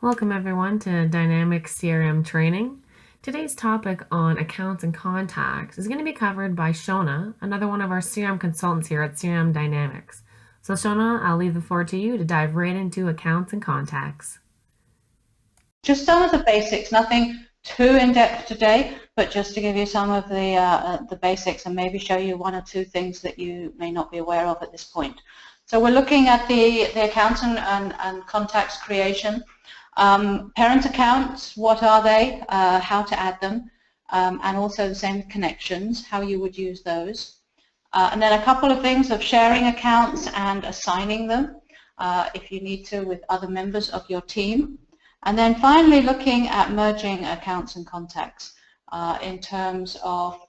Welcome everyone to Dynamics CRM training. Today's topic on accounts and contacts is going to be covered by Shona, another one of our CRM consultants here at CRM Dynamics. So Shona, I'll leave the floor to you to dive right into accounts and contacts. Just some of the basics, nothing too in-depth today, but just to give you some of the basics and maybe show you one or two things that you may not be aware of at this point. So we're looking at the accounts and contacts creation. Parent accounts, what are they, how to add them, and also the same with connections, how you would use those. And then a couple of things of sharing accounts and assigning them if you need to with other members of your team. And then finally looking at merging accounts and contacts in terms of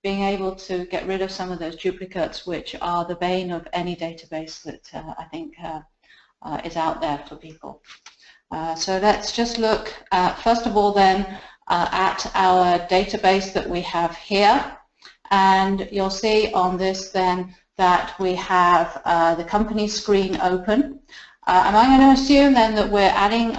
being able to get rid of some of those duplicates, which are the bane of any database that I think is out there for people. So let's just look at, first of all then, at our database that we have here. And you'll see on this then that we have the company screen open. And I'm going to assume then that we're adding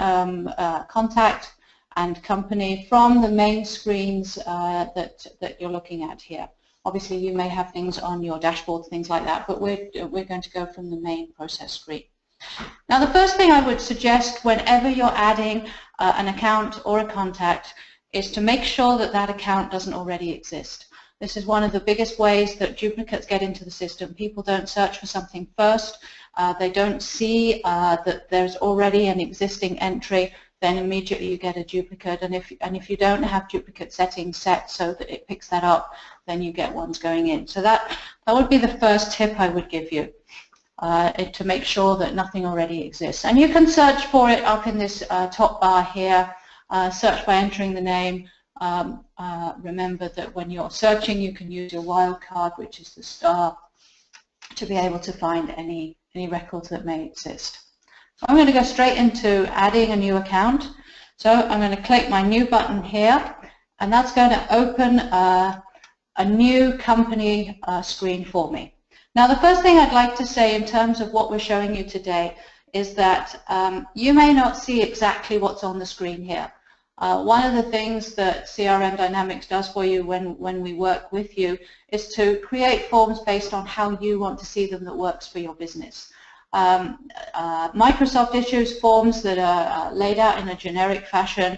contact and company from the main screens that you're looking at here. Obviously you may have things on your dashboard, things like that, but we're going to go from the main process screen. Now the first thing I would suggest whenever you're adding an account or a contact is to make sure that that account doesn't already exist. This is one of the biggest ways that duplicates get into the system. People don't search for something first. They don't see that there's already an existing entry, then immediately you get a duplicate. And if you don't have duplicate settings set so that it picks that up, then you get ones going in. So that would be the first tip I would give you, to make sure that nothing already exists. And you can search for it up in this top bar here. Search by entering the name. Remember that when you're searching, you can use your wildcard, which is the star, to be able to find any records that may exist. So I'm going to go straight into adding a new account. So I'm going to click my new button here, and that's going to open a new company screen for me. Now the first thing I'd like to say in terms of what we're showing you today is that you may not see exactly what's on the screen here. One of the things that CRM Dynamics does for you when we work with you is to create forms based on how you want to see them that works for your business. Microsoft issues forms that are laid out in a generic fashion.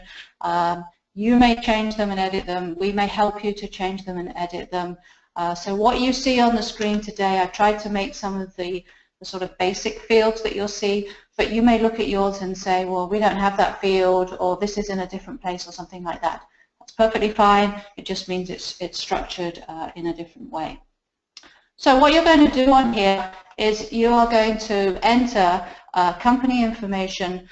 You may change them and edit them. We may help you to change them and edit them. So what you see on the screen today, I've tried to make some of the sort of basic fields that you'll see, but you may look at yours and say, well, we don't have that field, or this is in a different place, or something like that. That's perfectly fine. It just means it's structured in a different way. So what you're going to do on here is you are going to enter company information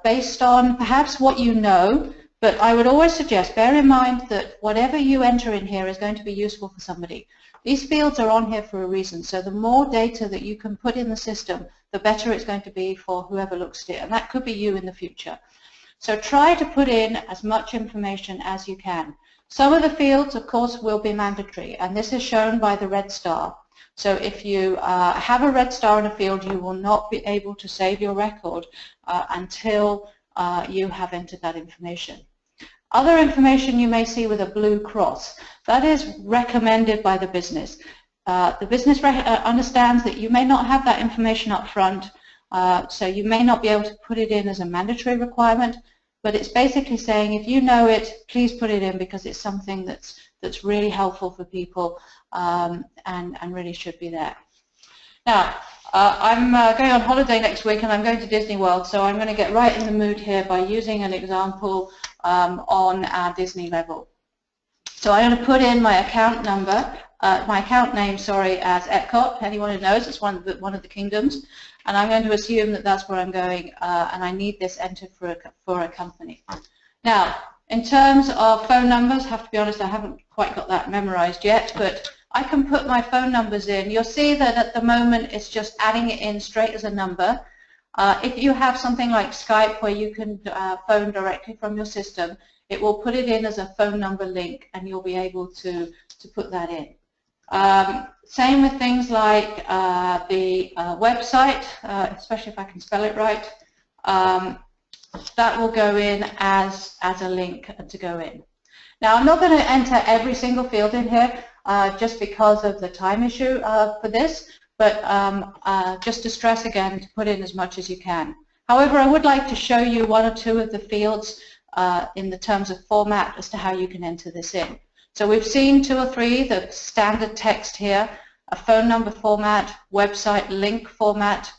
based on perhaps what you know, but I would always suggest, bear in mind that whatever you enter in here is going to be useful for somebody. These fields are on here for a reason, so the more data that you can put in the system, the better it's going to be for whoever looks at it, and that could be you in the future. So try to put in as much information as you can. Some of the fields, of course, will be mandatory, and this is shown by the red star. So if you have a red star in a field, you will not be able to save your record until you have entered that information. Other information you may see with a blue cross. That is recommended by the business. The business understands that you may not have that information up front, so you may not be able to put it in as a mandatory requirement, but it's basically saying if you know it, please put it in because it's something that's really helpful for people and really should be there. Now, I'm going on holiday next week and I'm going to Disney World, so I'm going to get right in the mood here by using an example on our Disney level. So I'm going to put in my account number, my account name, sorry, as Epcot. Anyone who knows, it's one of the kingdoms, and I'm going to assume that that's where I'm going, and I need this entered for a company. Now, in terms of phone numbers, I have to be honest, I haven't quite got that memorized yet, but I can put my phone numbers in. You'll see that at the moment it's just adding it in straight as a number. If you have something like Skype where you can phone directly from your system, it will put it in as a phone number link and you'll be able to put that in. Same with things like the website, especially if I can spell it right. that will go in as a link to go in. Now, I'm not going to enter every single field in here just because of the time issue for this, but just to stress again to put in as much as you can. However, I would like to show you one or two of the fields in the terms of format as to how you can enter this in. So we've seen 2 or 3, the standard text here, a phone number format, website link format.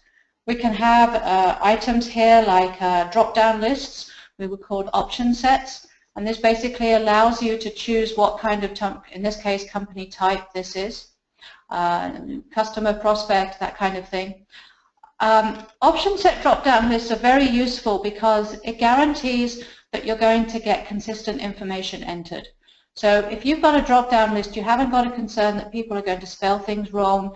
We can have items here like drop-down lists. We would call option sets. And this basically allows you to choose what kind of, in this case, company type this is, customer, prospect, that kind of thing. Option set drop-down lists are very useful because it guarantees that you're going to get consistent information entered. So if you've got a drop-down list, you haven't got a concern that people are going to spell things wrong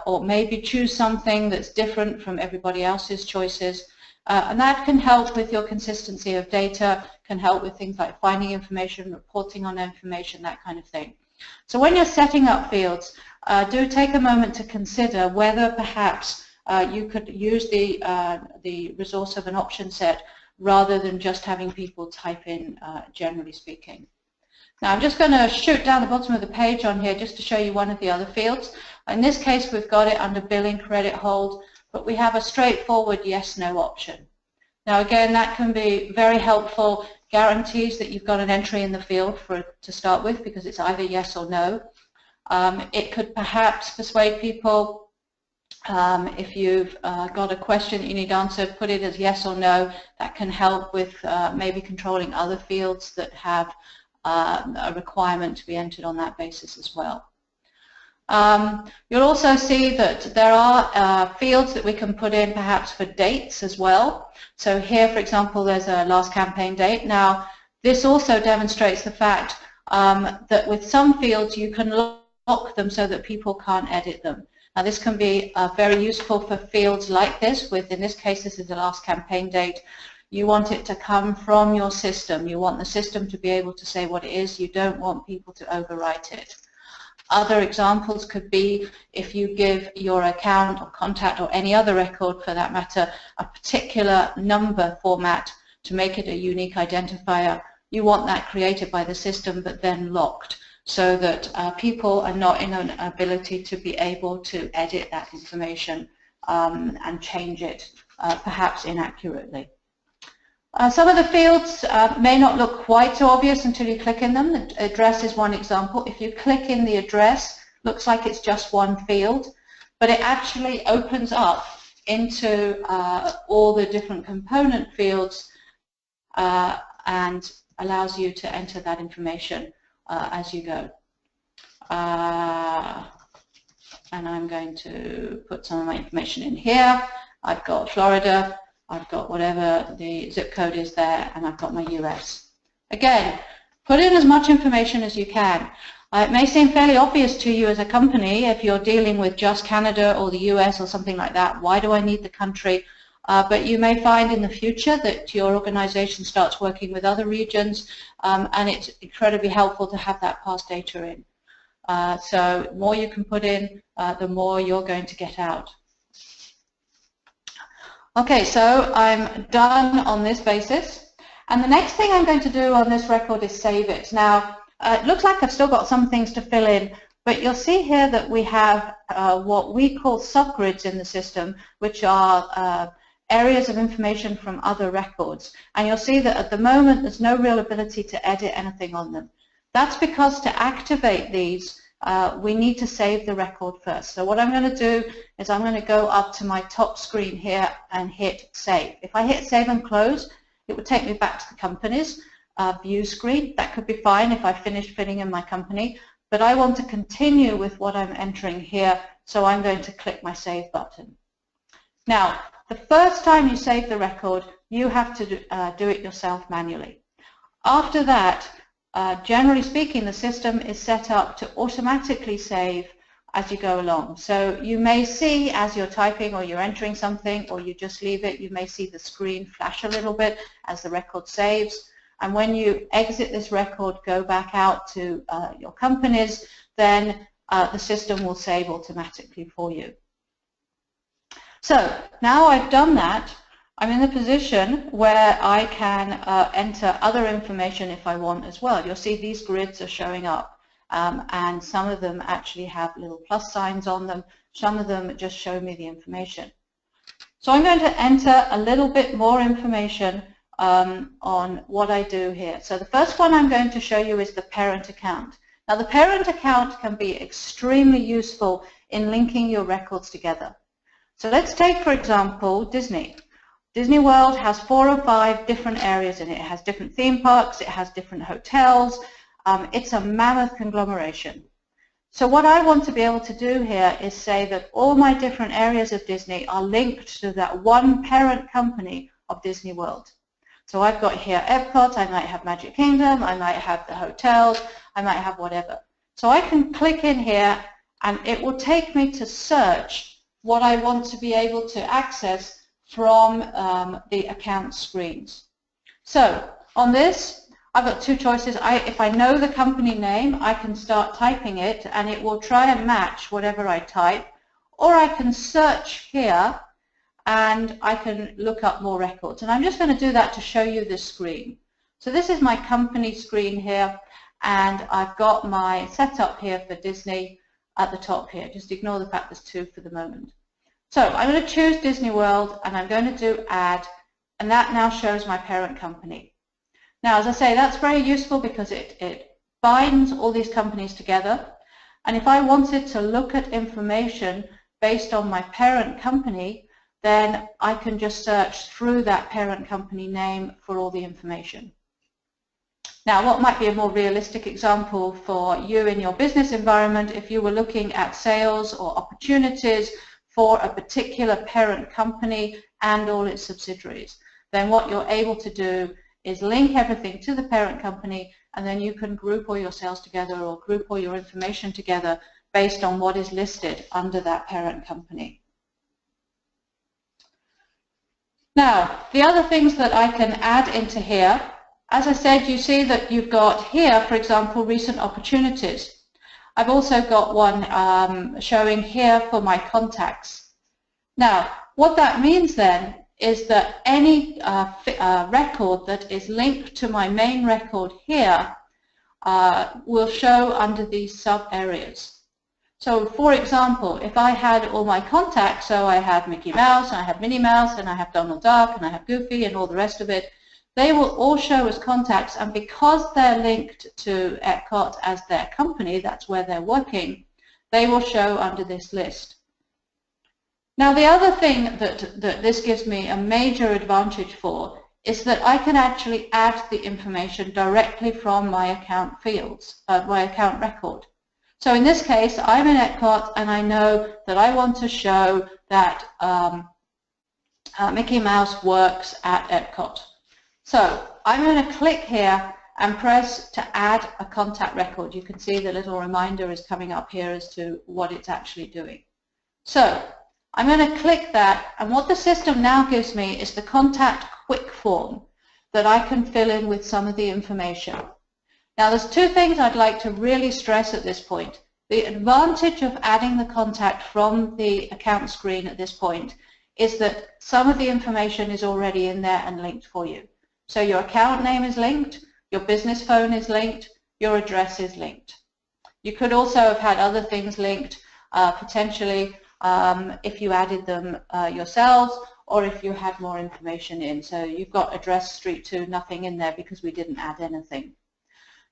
or maybe choose something that's different from everybody else's choices. And that can help with your consistency of data, can help with things like finding information, reporting on information, that kind of thing. So when you're setting up fields, do take a moment to consider whether perhaps you could use the resource of an option set rather than just having people type in, generally speaking. Now I'm just going to shoot down the bottom of the page on here just to show you one of the other fields. In this case we've got it under billing credit hold, but we have a straightforward yes/no option. Now again, that can be very helpful, guarantees that you've got an entry in the field to start with because it's either yes or no. It could perhaps persuade people, if you've got a question that you need answered, put it as yes or no. That can help with maybe controlling other fields that have a requirement to be entered on that basis as well. You'll also see that there are fields that we can put in perhaps for dates as well. So here, for example, there's a last campaign date. Now, this also demonstrates the fact that with some fields you can lock them so that people can't edit them. Now, this can be very useful for fields like this. In this case, this is the last campaign date. You want it to come from your system. You want the system to be able to say what it is. You don't want people to overwrite it. Other examples could be if you give your account or contact or any other record for that matter a particular number format to make it a unique identifier. You want that created by the system but then locked so that people are not in an ability to be able to edit that information and change it perhaps inaccurately. Some of the fields may not look quite so obvious until you click in them. The address is one example. If you click in the address, looks like it's just one field, but it actually opens up into all the different component fields and allows you to enter that information as you go. And I'm going to put some of my information in here. I've got Florida. I've got whatever the zip code is there, and I've got my US. Again, put in as much information as you can. It may seem fairly obvious to you as a company if you're dealing with just Canada or the US or something like that. Why do I need the country? But you may find in the future that your organization starts working with other regions, and it's incredibly helpful to have that past data in. So the more you can put in, the more you're going to get out. Okay, so I'm done on this basis, and the next thing I'm going to do on this record is save it. Now, it looks like I've still got some things to fill in, but you'll see here that we have what we call subgrids in the system, which are areas of information from other records. And you'll see that at the moment there's no real ability to edit anything on them. That's because to activate these, we need to save the record first. So what I'm going to do is I'm going to go up to my top screen here and hit save. If I hit save and close, it would take me back to the company's view screen. That could be fine if I finished filling in my company, but I want to continue with what I'm entering here, so I'm going to click my save button. Now, the first time you save the record, you have to do it yourself manually. After that, generally speaking, the system is set up to automatically save as you go along. So you may see as you're typing or you're entering something, or you just leave it, you may see the screen flash a little bit as the record saves. And when you exit this record, go back out to your companies, then the system will save automatically for you. So now I've done that, I'm in the position where I can enter other information if I want as well. You'll see these grids are showing up, and some of them actually have little plus signs on them. Some of them just show me the information. So I'm going to enter a little bit more information on what I do here. So the first one I'm going to show you is the parent account. Now the parent account can be extremely useful in linking your records together. So let's take, for example, Disney. Disney World has 4 or 5 different areas in it. It has different theme parks, it has different hotels. It's a mammoth conglomeration. So what I want to be able to do here is say that all my different areas of Disney are linked to that one parent company of Disney World. So I've got here Epcot, I might have Magic Kingdom, I might have the hotels, I might have whatever. So I can click in here and it will take me to search what I want to be able to access from the account screens. So on this, I've got 2 choices. If I know the company name, I can start typing it and it will try and match whatever I type, or I can search here and I can look up more records. And I'm just going to do that to show you this screen. So this is my company screen here, and I've got my setup here for Disney at the top here. Just ignore the fact there's 2 for the moment. So I'm going to choose Disney World and I'm going to do add, and that now shows my parent company. Now, as I say, that's very useful because it binds all these companies together. And if I wanted to look at information based on my parent company, then I can just search through that parent company name for all the information. Now, what might be a more realistic example for you in your business environment, if you were looking at sales or opportunities for a particular parent company and all its subsidiaries, then what you're able to do is link everything to the parent company, and then you can group all your sales together or group all your information together based on what is listed under that parent company. Now, the other things that I can add into here, as I said, you see that you've got here, for example, recent opportunities. I've also got one showing here for my contacts. Now, what that means then is that any record that is linked to my main record here will show under these sub-areas. So, for example, if I had all my contacts, so I had Mickey Mouse, and I have Minnie Mouse, and I have Donald Duck, and I have Goofy, and all the rest of it, they will all show as contacts, and because they're linked to Epcot as their company, that's where they're working, they will show under this list. Now, the other thing that this gives me a major advantage for is that I can actually add the information directly from my account fields, my account record. So in this case, I'm in Epcot and I know that I want to show that Mickey Mouse works at Epcot. So I'm going to click here and press to add a contact record. You can see the little reminder is coming up here as to what it's actually doing. So I'm going to click that, and what the system now gives me is the contact quick form that I can fill in with some of the information. Now, there's 2 things I'd like to really stress at this point. The advantage of adding the contact from the account screen at this point is that some of the information is already in there and linked for you. So your account name is linked, your business phone is linked, your address is linked. You could also have had other things linked, potentially if you added them yourselves, or if you had more information in. So you've got address, street to, nothing in there because we didn't add anything.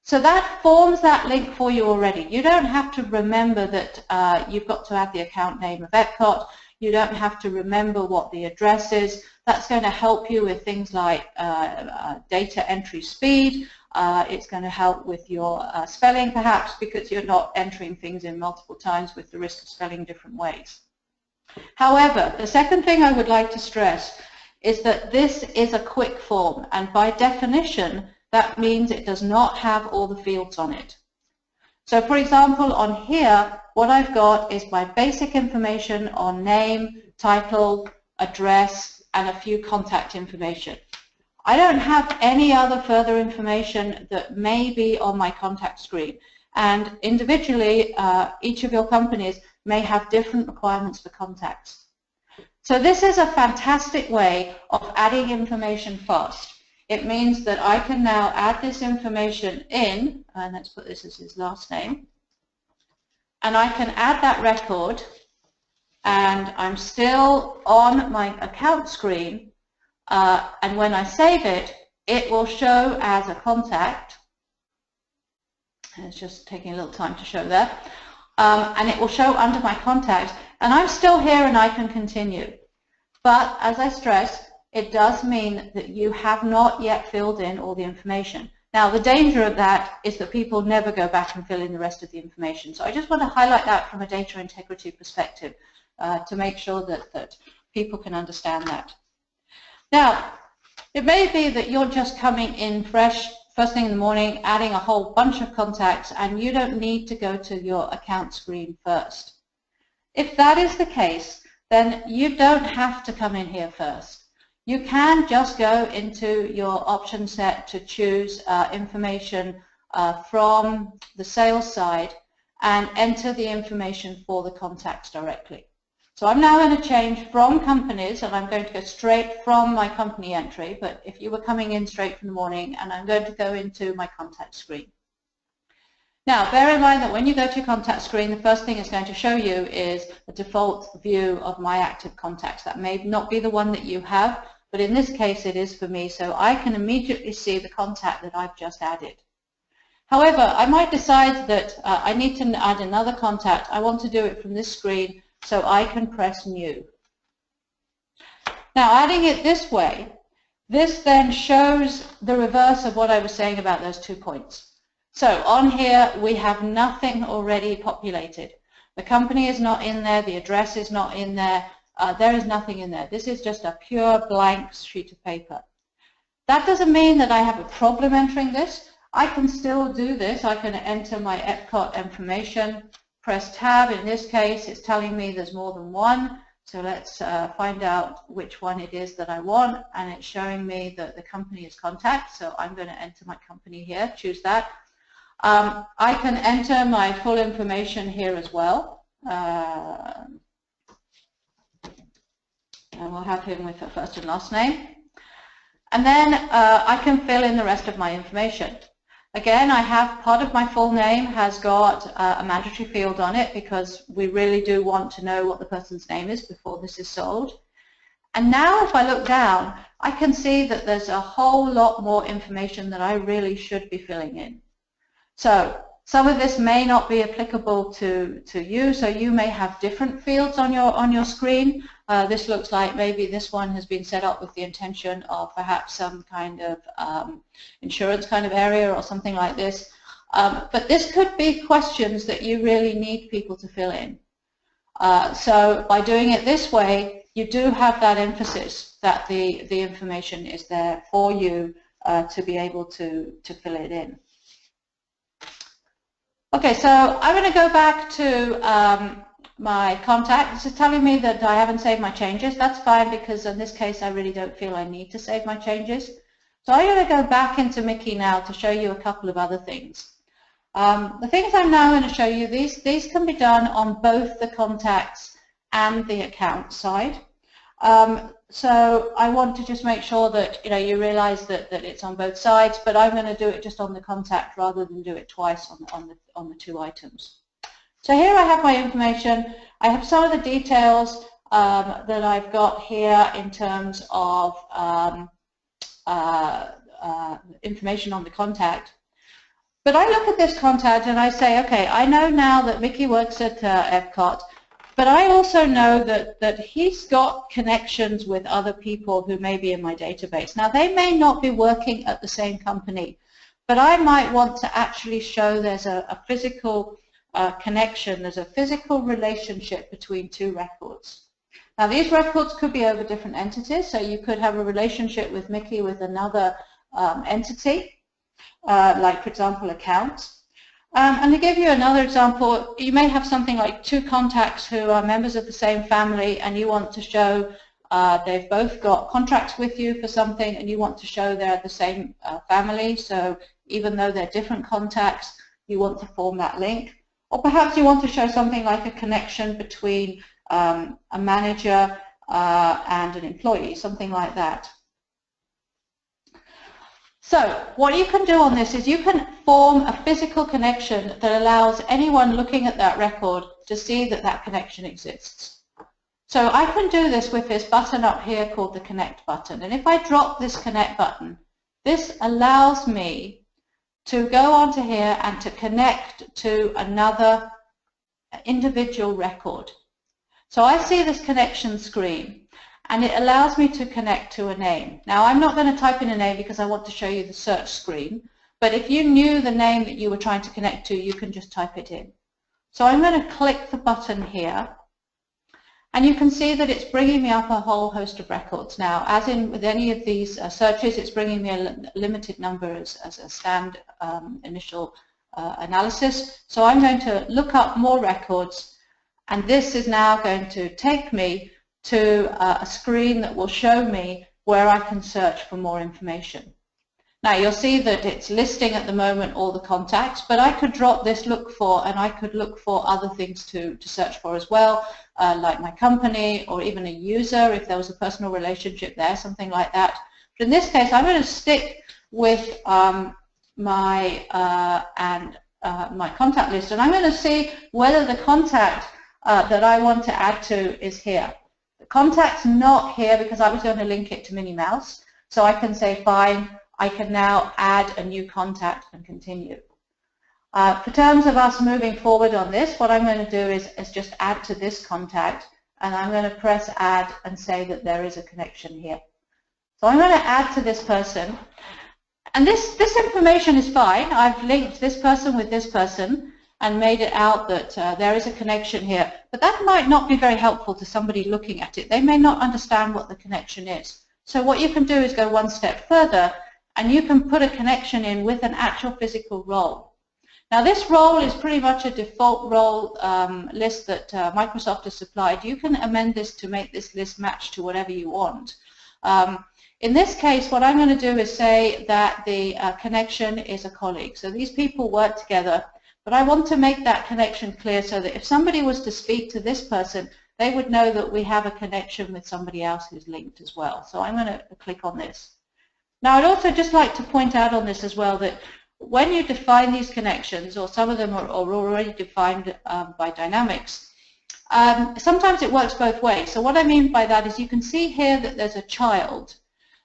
So that forms that link for you already. You don't have to remember that you've got to add the account name of Epcot. You don't have to remember what the address is. That's going to help you with things like data entry speed. It's going to help with your spelling, perhaps, because you're not entering things in multiple times with the risk of spelling different ways. However, the second thing I would like to stress is that this is a quick form, and by definition, that means it does not have all the fields on it. So, for example, on here, what I've got is my basic information on name, title, address, and a few contact information. I don't have any other further information that may be on my contact screen. And individually, each of your companies may have different requirements for contacts. So this is a fantastic way of adding information fast. It means that I can now add this information in, and let's put this as his last name, and I can add that record, and I'm still on my account screen, and when I save it, it will show as a contact. And it's just taking a little time to show there. And it will show under my contacts, and I'm still here and I can continue. But as I stress, it does mean that you have not yet filled in all the information. Now, the danger of that is that people never go back and fill in the rest of the information. So I just want to highlight that from a data integrity perspective to make sure that people can understand that. Now, it may be that you're just coming in fresh, first thing in the morning, adding a whole bunch of contacts, and you don't need to go to your account screen first. If that is the case, then you don't have to come in here first. You can just go into your option set to choose information from the sales side and enter the information for the contacts directly. So I'm now going to change from companies, and I'm going to go straight from my company entry, but if you were coming in straight from the morning, and I'm going to go into my contact screen. Now, bear in mind that when you go to your contact screen, the first thing it's going to show you is a default view of my active contacts. That may not be the one that you have, but in this case it is for me, so I can immediately see the contact that I've just added. However, I might decide that I need to add another contact. I want to do it from this screen, so I can press New. Now, adding it this way, this then shows the reverse of what I was saying about those 2 points. So on here, we have nothing already populated. The company is not in there, the address is not in there, there is nothing in there. This is just a pure blank sheet of paper. That doesn't mean that I have a problem entering this. I can still do this. I can enter my Epcot information, press Tab. In this case, it's telling me there's more than one. So let's find out which one it is that I want, and it's showing me that the company is contact. So I'm going to enter my company here, choose that. I can enter my full information here as well. And we'll have him with a first and last name. And then I can fill in the rest of my information. Again, I have part of my full name has got a mandatory field on it because we really do want to know what the person's name is before this is sold. And now if I look down, I can see that there's a whole lot more information that I really should be filling in. So some of this may not be applicable to you, so you may have different fields on your screen. This looks like maybe this one has been set up with the intention of perhaps some kind of insurance kind of area or something like this. But this could be questions that you really need people to fill in. So by doing it this way, you do have that emphasis that the information is there for you to be able to fill it in. Okay, so I'm going to go back to my contact. This is telling me that I haven't saved my changes. That's fine because in this case I really don't feel I need to save my changes. So I'm going to go back into Mickey now to show you a couple of other things. The things I'm now going to show you, these can be done on both the contacts and the account side. So I want to just make sure that you realize that it's on both sides, but I'm going to do it just on the contact rather than do it twice on the 2 items. So here I have my information. I have some of the details that I've got here in terms of information on the contact. But I look at this contact and I say, okay, I know now that Mickey works at Epcot, but I also know that he's got connections with other people who may be in my database. Now, they may not be working at the same company, but I might want to actually show there's a physical connection, there's a physical relationship between 2 records. Now, these records could be over different entities, so you could have a relationship with Mickey with another entity, like, for example, accounts. And to give you another example, you may have something like 2 contacts who are members of the same family, and you want to show they've both got contracts with you for something, and you want to show they're the same family. So even though they're different contacts, you want to form that link. Or perhaps you want to show something like a connection between a manager and an employee, something like that. So what you can do on this is you can form a physical connection that allows anyone looking at that record to see that that connection exists. So I can do this with this button up here called the Connect button. And if I drop this Connect button, this allows me to go onto here and to connect to another individual record. So I see this connection screen, and it allows me to connect to a name. Now, I'm not going to type in a name because I want to show you the search screen, but if you knew the name that you were trying to connect to, you can just type it in. So I'm going to click the button here, and you can see that it's bringing me up a whole host of records. Now, as in with any of these searches, it's bringing me a limited number as a stand initial analysis. So I'm going to look up more records, and this is now going to take me to a screen that will show me where I can search for more information. Now you'll see that it's listing at the moment all the contacts, but I could drop this look for, and I could look for other things to search for as well, like my company or even a user if there was a personal relationship there, something like that. But in this case, I'm going to stick with my contact list, and I'm going to see whether the contact that I want to add to is here. The contact's not here because I was going to link it to Minnie Mouse, so I can say fine, I can now add a new contact and continue. For terms of us moving forward on this, what I'm going to do is just add to this contact, and I'm going to press add and say that there is a connection here. So I'm going to add to this person, and this information is fine. I've linked this person with this person and made it out that there is a connection here, but that might not be very helpful to somebody looking at it. They may not understand what the connection is. So what you can do is go one step further, and you can put a connection in with an actual physical role. Now this role is pretty much a default role list that Microsoft has supplied. You can amend this to make this list match to whatever you want. In this case, what I'm going to do is say that the connection is a colleague. So these people work together, but I want to make that connection clear so that if somebody was to speak to this person, they would know that we have a connection with somebody else who's linked as well. So I'm going to click on this. Now, I'd also just like to point out on this as well that when you define these connections, or some of them are already defined by Dynamics, sometimes it works both ways. So what I mean by that is you can see here that there's a child.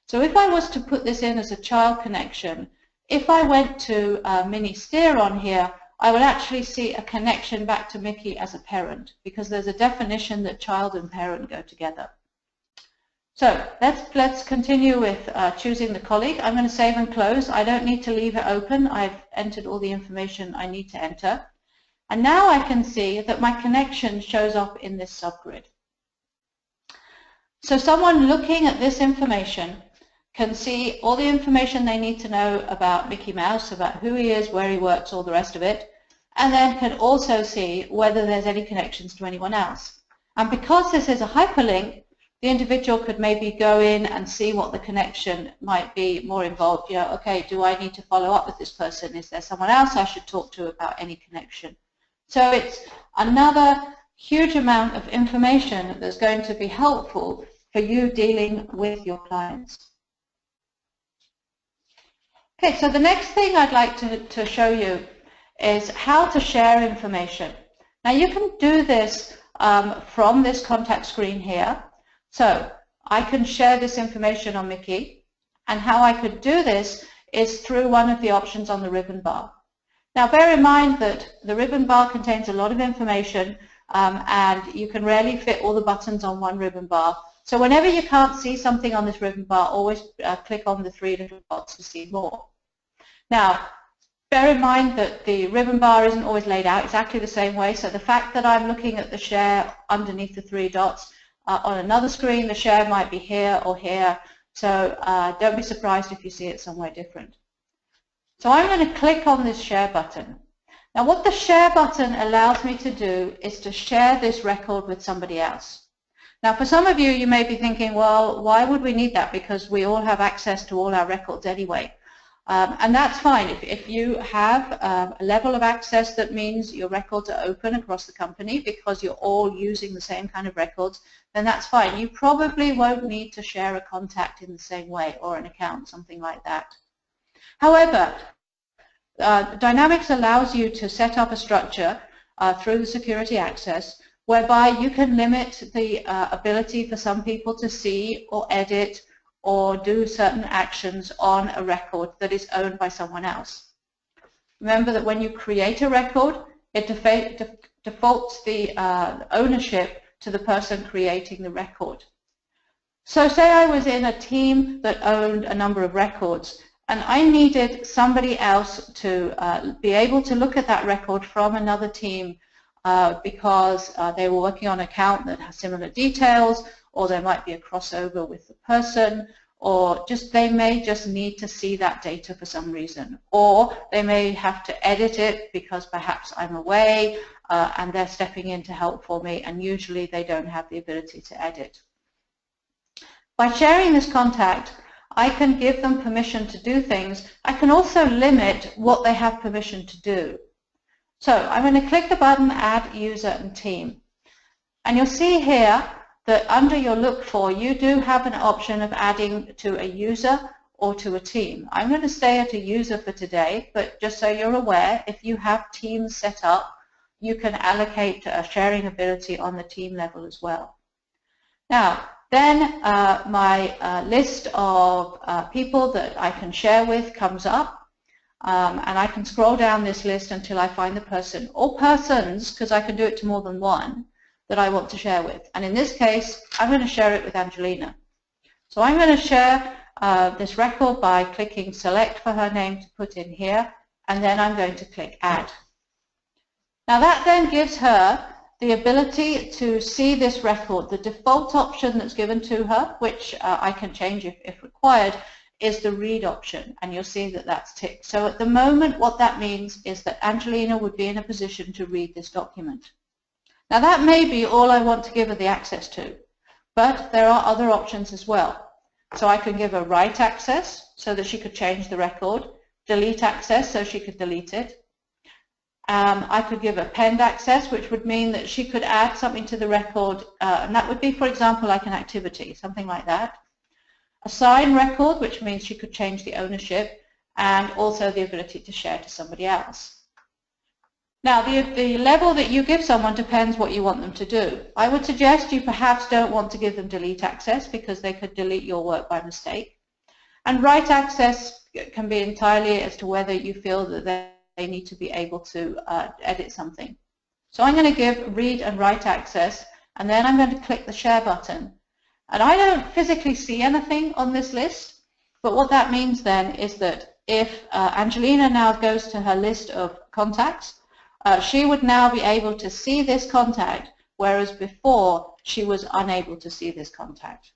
So if I was to put this in as a child connection, if I went to Minnie Steer on here, I would actually see a connection back to Mickey as a parent, because there's a definition that child and parent go together. So let's continue with choosing the colleague. I'm going to save and close. I don't need to leave it open. I've entered all the information I need to enter. And now I can see that my connection shows up in this subgrid. So someone looking at this information can see all the information they need to know about Mickey Mouse, about who he is, where he works, all the rest of it, and then can also see whether there's any connections to anyone else. And because this is a hyperlink, the individual could maybe go in and see what the connection might be more involved. You know, okay, do I need to follow up with this person? Is there someone else I should talk to about any connection? So it's another huge amount of information that's going to be helpful for you dealing with your clients. Okay, so the next thing I'd like to show you is how to share information. Now you can do this from this contact screen here. So I can share this information on Mickey, and how I could do this is through one of the options on the ribbon bar. Now bear in mind that the ribbon bar contains a lot of information, and you can rarely fit all the buttons on one ribbon bar. So whenever you can't see something on this ribbon bar, always click on the three little dots to see more. Now bear in mind that the ribbon bar isn't always laid out exactly the same way, so the fact that I'm looking at the share underneath the three dots, on another screen the share might be here or here, so don't be surprised if you see it somewhere different. So I'm going to click on this share button. Now what the share button allows me to do is to share this record with somebody else. Now for some of you, you may be thinking, well, why would we need that, because we all have access to all our records anyway. And that's fine. If you have a level of access that means your records are open across the company because you're all using the same kind of records, then that's fine. You probably won't need to share a contact in the same way or an account, something like that. However, Dynamics allows you to set up a structure through the security access whereby you can limit the ability for some people to see or edit or do certain actions on a record that is owned by someone else. Remember that when you create a record, it defaults the ownership to the person creating the record. So say I was in a team that owned a number of records, and I needed somebody else to be able to look at that record from another team because they were working on an account that has similar details, or there might be a crossover with the person, or just they may just need to see that data for some reason, or they may have to edit it because perhaps I'm away and they're stepping in to help for me, and usually they don't have the ability to edit. By sharing this contact, I can give them permission to do things. I can also limit what they have permission to do. So I'm going to click the button Add User and Team. And you'll see here that under your Look For, you do have an option of adding to a user or to a team. I'm going to stay at a user for today, but just so you're aware, if you have teams set up, you can allocate a sharing ability on the team level as well. Now, then my list of people that I can share with comes up, and I can scroll down this list until I find the person or persons, because I can do it to more than one, that I want to share with. And in this case, I'm going to share it with Angelina. So I'm going to share this record by clicking Select for her name to put in here, and then I'm going to click Add. Now that then gives her the ability to see this record. The default option that's given to her, which I can change if required, is the read option, and you'll see that that's ticked. So at the moment, what that means is that Angelina would be in a position to read this document. Now that may be all I want to give her the access to, but there are other options as well. So I can give her write access so that she could change the record, delete access so she could delete it. I could give her penned access, which would mean that she could add something to the record, and that would be, for example, like an activity, something like that. Assign record, which means she could change the ownership, and also the ability to share to somebody else. Now, the level that you give someone depends what you want them to do. I would suggest you perhaps don't want to give them delete access because they could delete your work by mistake. And write access can be entirely as to whether you feel that they need to be able to edit something. So I'm going to give read and write access, and then I'm going to click the share button. And I don't physically see anything on this list, but what that means then is that if Angelina now goes to her list of contacts, she would now be able to see this contact, whereas before she was unable to see this contact.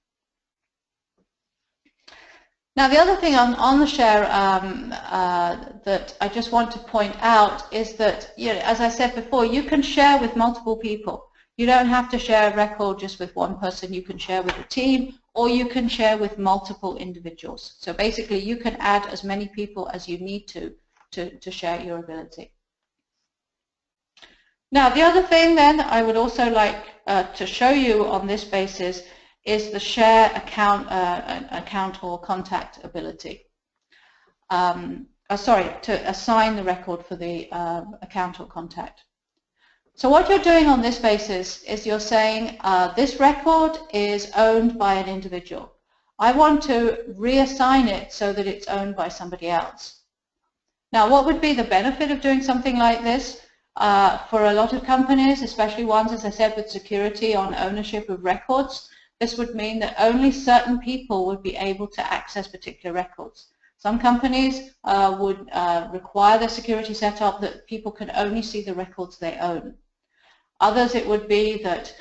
Now, the other thing on the share that I just want to point out is that, as I said before, you can share with multiple people. You don't have to share a record just with one person. You can share with a team, or you can share with multiple individuals. So basically, you can add as many people as you need to share your ability. Now, the other thing then I would also like to show you on this basis is the share account or contact ability. To assign the record for the account or contact. So what you're doing on this basis is you're saying this record is owned by an individual. I want to reassign it so that it's owned by somebody else. Now, what would be the benefit of doing something like this? For a lot of companies, especially ones, as I said, with security on ownership of records, this would mean that only certain people would be able to access particular records. Some companies would require their security set up that people can only see the records they own. Others, it would be that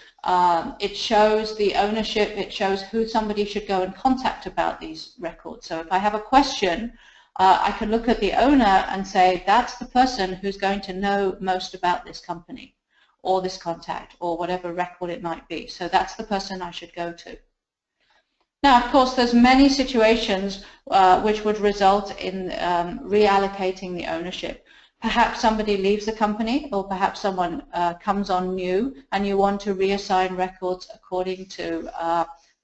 it shows the ownership, it shows who somebody should go and contact about these records. So if I have a question, I can look at the owner and say, that's the person who's going to know most about this company, or this contact, or whatever record it might be. So that's the person I should go to. Now, of course, there's many situations which would result in reallocating the ownership. Perhaps somebody leaves the company, or perhaps someone comes on new, and you want to reassign records according to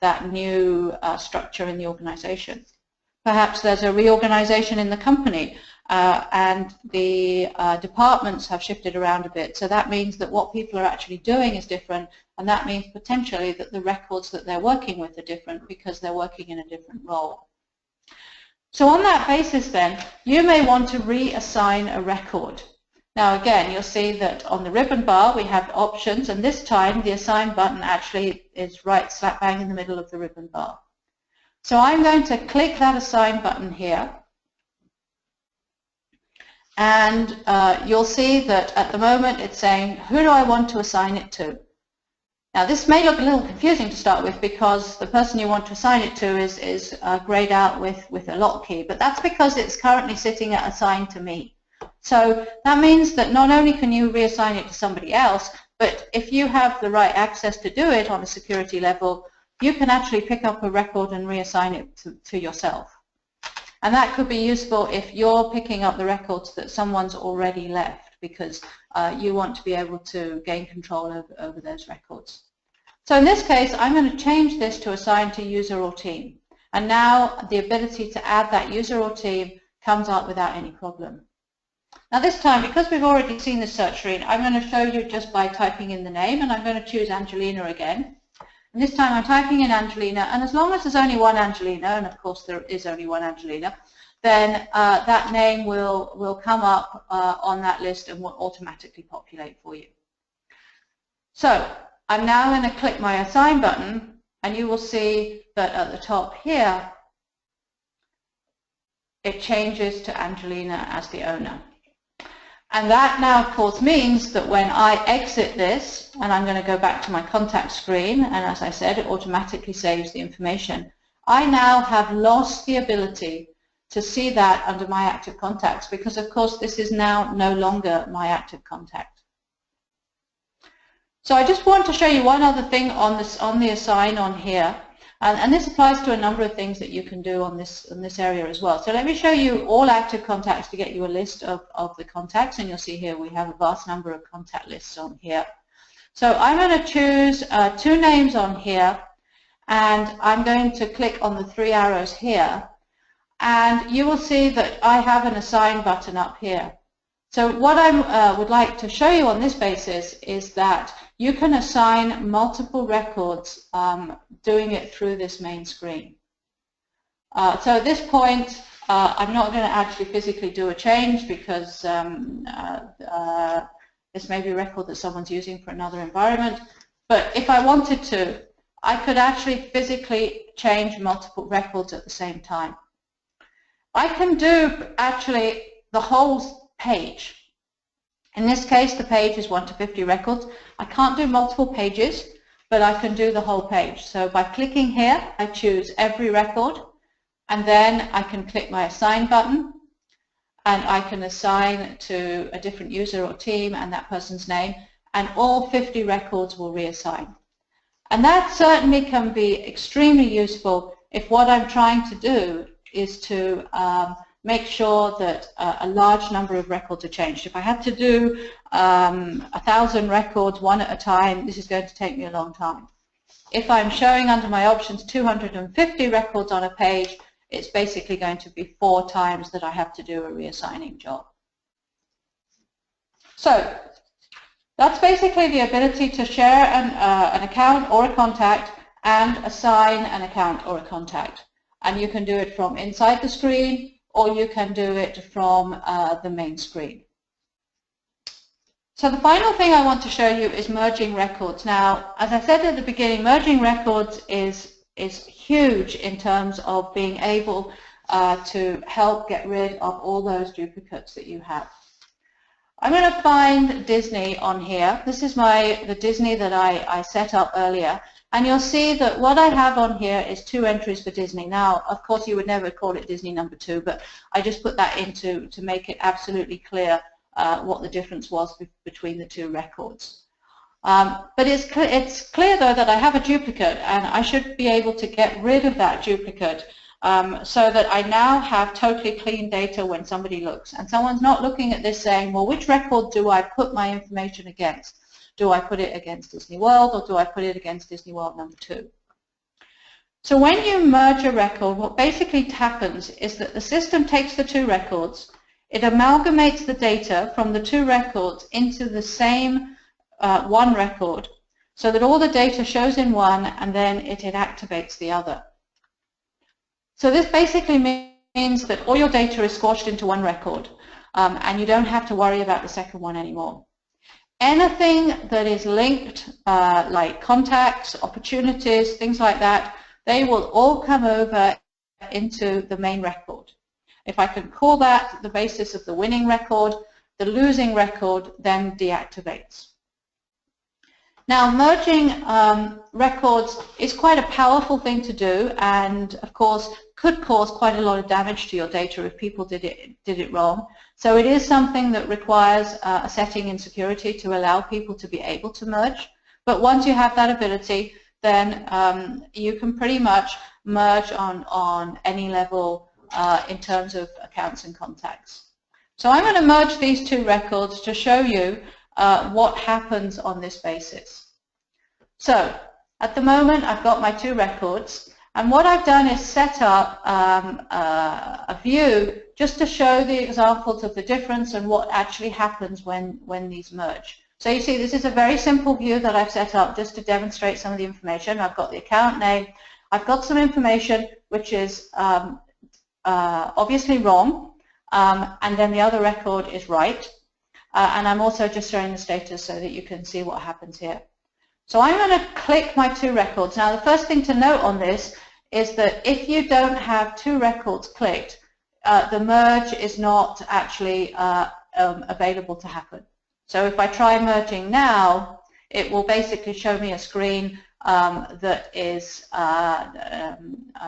that new structure in the organization. Perhaps there's a reorganization in the company, and the departments have shifted around a bit. So that means that what people are actually doing is different, and that means potentially that the records that they're working with are different because they're working in a different role. So on that basis then, you may want to reassign a record. Now again, you'll see that on the ribbon bar we have options, and this time the assign button actually is right slap bang in the middle of the ribbon bar. So I'm going to click that assign button here, and you'll see that at the moment it's saying, who do I want to assign it to? Now this may look a little confusing to start with because the person you want to assign it to is grayed out with a lock key, but that's because it's currently sitting at assigned to me. So that means that not only can you reassign it to somebody else, but if you have the right access to do it on a security level, you can actually pick up a record and reassign it to yourself. And that could be useful if you're picking up the records that someone's already left, because you want to be able to gain control over those records. So in this case, I'm going to change this to assign to user or team. And now the ability to add that user or team comes up without any problem. Now this time, because we've already seen the search screen, I'm going to show you just by typing in the name, and I'm going to choose Angelina again. And this time I'm typing in Angelina, and as long as there's only one Angelina, and of course there is only one Angelina, then that name will come up on that list and will automatically populate for you. So I'm now going to click my assign button, and you will see that at the top here it changes to Angelina as the owner. And that now, of course, means that when I exit this, and I'm going to go back to my contact screen, and as I said, it automatically saves the information, I now have lost the ability to see that under my active contacts, because, of course, this is now no longer my active contact. So I just want to show you one other thing on the assign on here. And this applies to a number of things that you can do on this area as well. So let me show you all active contacts to get you a list of the contacts, and you'll see here we have a vast number of contact lists on here. So I'm going to choose 2 names on here, and I'm going to click on the 3 arrows here, and you will see that I have an assign button up here. So what I would like to show you on this basis is that you can assign multiple records doing it through this main screen. So at this point, I'm not going to actually physically do a change because this may be a record that someone's using for another environment. But if I wanted to, I could actually physically change multiple records at the same time. I can do actually the whole page. In this case, the page is 1 to 50 records. I can't do multiple pages, but I can do the whole page. So by clicking here, I choose every record, and then I can click my assign button, and I can assign to a different user or team and that person's name, and all 50 records will reassign. And that certainly can be extremely useful if what I'm trying to do is to make sure that a large number of records are changed. If I had to do 1,000 records one at a time, this is going to take me a long time. If I'm showing under my options 250 records on a page, it's basically going to be 4 times that I have to do a reassigning job. So that's basically the ability to share an account or a contact and assign an account or a contact. And you can do it from inside the screen, or you can do it from the main screen. So the final thing I want to show you is merging records. Now, as I said at the beginning, merging records is huge in terms of being able to help get rid of all those duplicates that you have. I'm going to find Disney on here. This is the Disney that I set up earlier. And you'll see that what I have on here is 2 entries for Disney. Now, of course, you would never call it Disney number 2, but I just put that in to make it absolutely clear what the difference was between the 2 records. But it's clear, though, that I have a duplicate, and I should be able to get rid of that duplicate so that I now have totally clean data when somebody looks. And someone's not looking at this saying, well, which record do I put my information against? Do I put it against Disney World, or do I put it against Disney World number 2? So when you merge a record, what basically happens is that the system takes the 2 records, it amalgamates the data from the 2 records into the same one record, so that all the data shows in one, and then it activates the other. So this basically means that all your data is squashed into one record, and you don't have to worry about the second one anymore. Anything that is linked, like contacts, opportunities, things like that, they will all come over into the main record. If I can call that the basis of the winning record, the losing record then deactivates. Now, merging records is quite a powerful thing to do, and of course could cause quite a lot of damage to your data if people did it wrong. So it is something that requires a setting in security to allow people to be able to merge. But once you have that ability, then you can pretty much merge on any level in terms of accounts and contacts. So I'm going to merge these 2 records to show you what happens on this basis. So at the moment I've got my 2 records, and what I've done is set up a view just to show the examples of the difference and what actually happens when these merge. So you see, this is a very simple view that I've set up just to demonstrate some of the information. I've got the account name, I've got some information which is obviously wrong, and then the other record is right. And I'm also just showing the status so that you can see what happens here. So I'm going to click my 2 records. Now, the first thing to note on this is that if you don't have 2 records clicked, the merge is not actually available to happen. So if I try merging now, it will basically show me a screen that is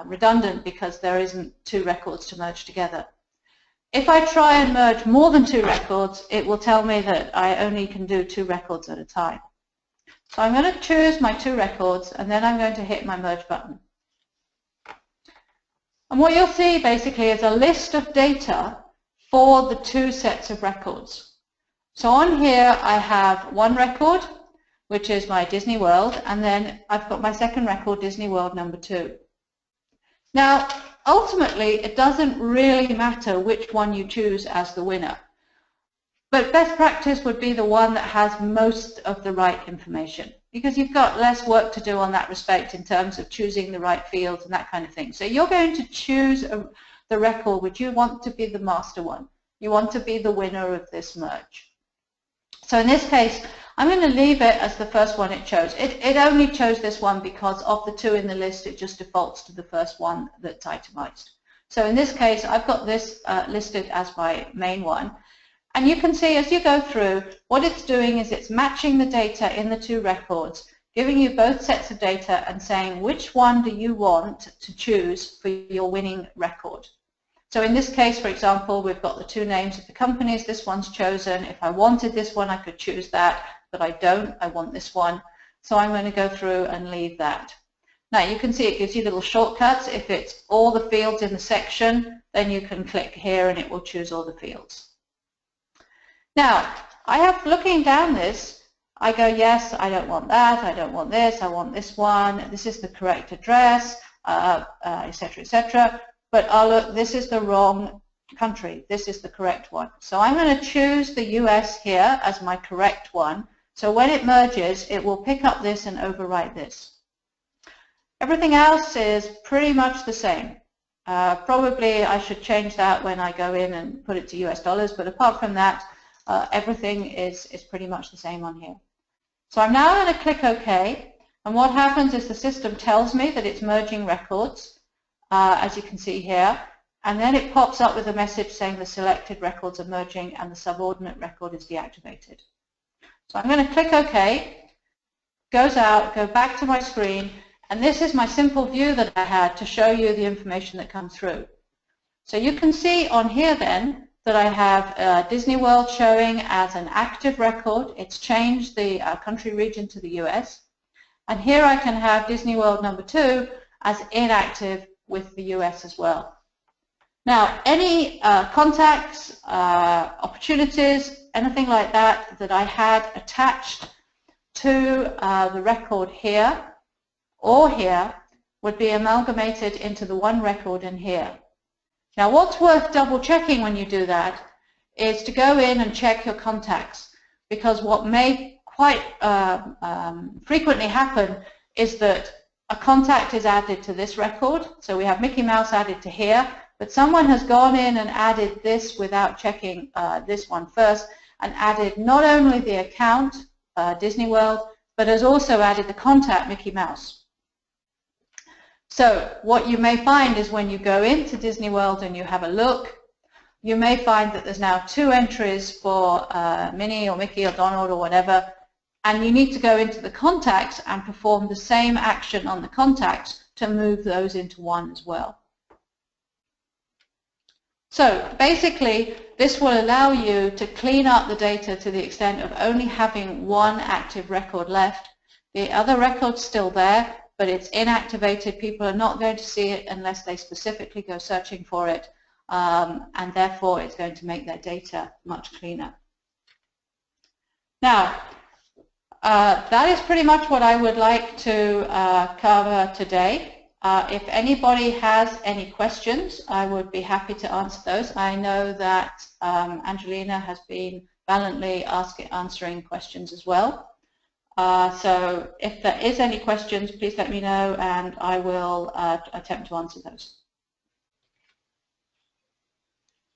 redundant because there isn't 2 records to merge together. If I try and merge more than 2 records, it will tell me that I only can do 2 records at a time. So I'm going to choose my 2 records, and then I'm going to hit my merge button. And what you'll see basically is a list of data for the 2 sets of records. So on here I have one record, which is my Disney World, and then I've got my second record, Disney World number 2. Now, ultimately, it doesn't really matter which one you choose as the winner. But best practice would be the one that has most of the right information, because you've got less work to do on that respect in terms of choosing the right fields and that kind of thing. So you're going to choose the record which you want to be the master one. You want to be the winner of this merge. So in this case, I'm going to leave it as the first one it chose. It only chose this one because of the 2 in the list, it just defaults to the first one that's itemized. So in this case, I've got this listed as my main one. And you can see as you go through, what it's doing is it's matching the data in the 2 records, giving you both sets of data and saying which one do you want to choose for your winning record. So in this case, for example, we've got the 2 names of the companies. This one's chosen. If I wanted this one, I could choose that, but I don't. I want this one. So I'm going to go through and leave that. Now you can see it gives you little shortcuts. If it's all the fields in the section, then you can click here and it will choose all the fields. Now, looking down this, I go, yes, I don't want that, I don't want this, I want this one, this is the correct address, etc., etc. But look, this is the wrong country, this is the correct one. So I'm going to choose the US here as my correct one. So when it merges, it will pick up this and overwrite this. Everything else is pretty much the same. Probably I should change that when I go in and put it to US dollars, but apart from that, everything is pretty much the same on here. So I'm now going to click OK, and what happens is the system tells me that it's merging records, as you can see here, and then it pops up with a message saying the selected records are merging and the subordinate record is deactivated. So I'm going to click OK, goes out, go back to my screen, and this is my simple view that I had to show you the information that comes through. So you can see on here then that I have Disney World showing as an active record. It's changed the country region to the US. And here I can have Disney World number 2 as inactive with the US as well. Now, any contacts, opportunities, anything like that that I had attached to the record here or here would be amalgamated into the one record in here. Now, what's worth double checking when you do that is to go in and check your contacts, because what may quite frequently happen is that a contact is added to this record. So we have Mickey Mouse added to here, but someone has gone in and added this without checking this one first, and added not only the account, Disney World, but has also added the contact, Mickey Mouse. So what you may find is when you go into Disney World and you have a look, you may find that there's now 2 entries for Minnie or Mickey or Donald or whatever, and you need to go into the contacts and perform the same action on the contacts to move those into one as well. So basically, this will allow you to clean up the data to the extent of only having one active record left. The other record's still there, but it's inactivated. People are not going to see it unless they specifically go searching for it, and therefore it's going to make their data much cleaner. Now, that is pretty much what I would like to cover today. If anybody has any questions, I would be happy to answer those. I know that Angelina has been valiantly answering questions as well. So if there is any questions, please let me know and I will attempt to answer those.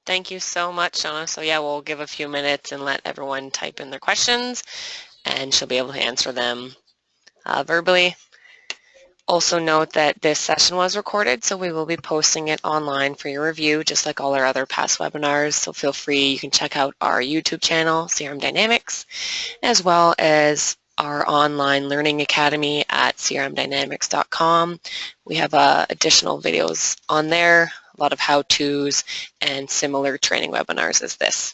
Thank you so much, Shona. So yeah, we'll give a few minutes and let everyone type in their questions, and she'll be able to answer them verbally. Also note that this session was recorded, so we will be posting it online for your review, just like all our other past webinars. So feel free, you can check out our YouTube channel, CRM Dynamics, as well as our online learning academy at crmdynamics.com. We have additional videos on there, a lot of how-tos and similar training webinars as this.